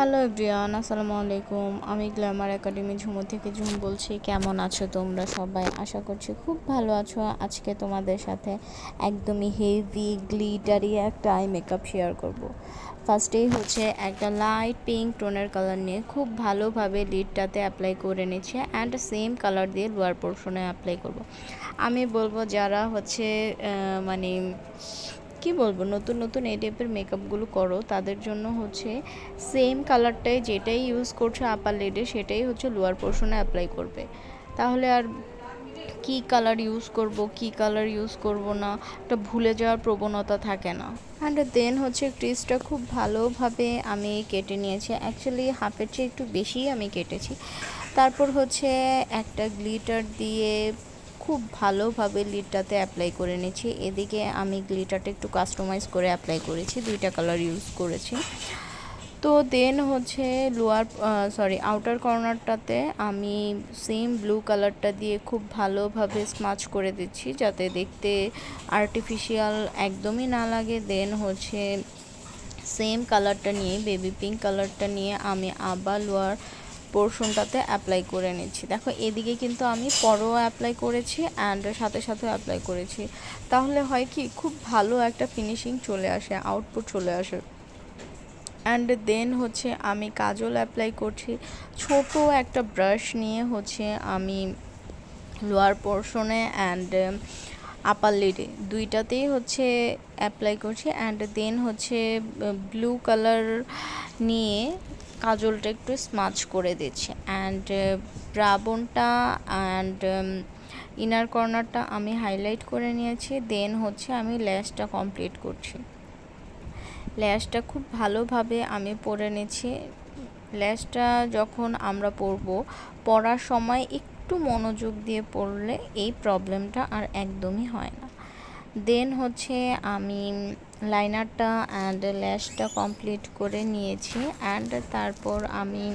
Hello everyone, আসসালামু আলাইকুম। আমি গ্ল্যামার একাডেমি ঝুমু থেকে ঝুম বলছি। কেমন আছো তোমরা সবাই? আশা করছি খুব ভালো আছো। আজকে তোমাদের সাথে একদমই হেভি গ্লিটারি একটা আই মেকআপ শেয়ার করব। ফার্স্টেই হচ্ছে একটা লাইট পিঙ্ক টোনের কালার নিয়ে খুব ভালোভাবে লিডটাতে অ্যাপ্লাই করে নিচ্ছে অ্যান্ড সেম কালার দিয়ে লোয়ার পোর্শনে অ্যাপ্লাই করব। আমি বলবো যারা হচ্ছে মানে কি বলবো, নতুন নতুন এই টাইপের মেকআপগুলো করো তাদের জন্য হচ্ছে সেম কালারটাই যেটাই ইউজ করছো আপার লিডে সেটাই হচ্ছে লোয়ার পোর্শনে অ্যাপ্লাই করবে। তাহলে আর কি কালার ইউজ করব কি কালার ইউজ করব না একটা ভুলে যাওয়ার প্রবণতা থাকে না। অ্যান্ড দেন হচ্ছে ক্রিজটা খুব ভালোভাবে আমি কেটে নিয়েছি, অ্যাকচুয়ালি হাফের চেয়ে একটু বেশিই আমি কেটেছি। তারপর হচ্ছে একটা গ্লিটার দিয়ে খুব ভালোভাবে লিডটাতে অ্যাপ্লাই করে নিয়েছি। এদিকে আমি গ্লিটারটা একটু কাস্টমাইজ করে অ্যাপ্লাই করেছি, দুইটা কালার ইউজ করেছি। তো দেন হচ্ছে আউটার কর্নারটাতে আমি সেম ব্লু কালারটা দিয়ে খুব ভালোভাবে স্মাচ করে দিচ্ছি যাতে দেখতে আর্টিফিশিয়াল একদমই না লাগে। দেন হচ্ছে সেম কালারটা নিয়ে বেবি পিঙ্ক কালারটা নিয়ে আমি আবার লোয়ার পোর্শনটাতে অ্যাপ্লাই করে নিচ্ছি। দেখো এদিকে কিন্তু আমি পরও অ্যাপ্লাই করেছি অ্যান্ড সাথে সাথেও অ্যাপ্লাই করেছি, তাহলে হয় কি খুব ভালো একটা ফিনিশিং চলে আসে, আউটপুট চলে আসে। অ্যান্ড দেন হচ্ছে আমি কাজল অ্যাপ্লাই করছি। ছোট একটা ব্রাশ নিয়ে হচ্ছে আমি লোয়ার পোর্শনে অ্যান্ড আপার লিডে দুইটাতেই হচ্ছে অ্যাপ্লাই করছি। অ্যান্ড দেন হচ্ছে ব্লু কালার নিয়ে কাজলটা একটু স্মাচ করে দিচ্ছি অ্যান্ড ব্রাবোনটা অ্যান্ড ইনার কর্নারটা আমি হাইলাইট করে নিয়েছি। দেন হচ্ছে আমি ল্যাশটা কমপ্লিট করছি। ল্যাশটা খুব ভালোভাবে আমি পরে নিচ্ছি। ল্যাশটা যখন আমরা পরার সময় একটু মনোযোগ দিয়ে পড়লে এই প্রবলেমটা আর একদমই হয় না। দেন হচ্ছে আমি লাইনারটা অ্যান্ড ল্যাশটা কমপ্লিট করে নিয়েছি অ্যান্ড তারপর আমি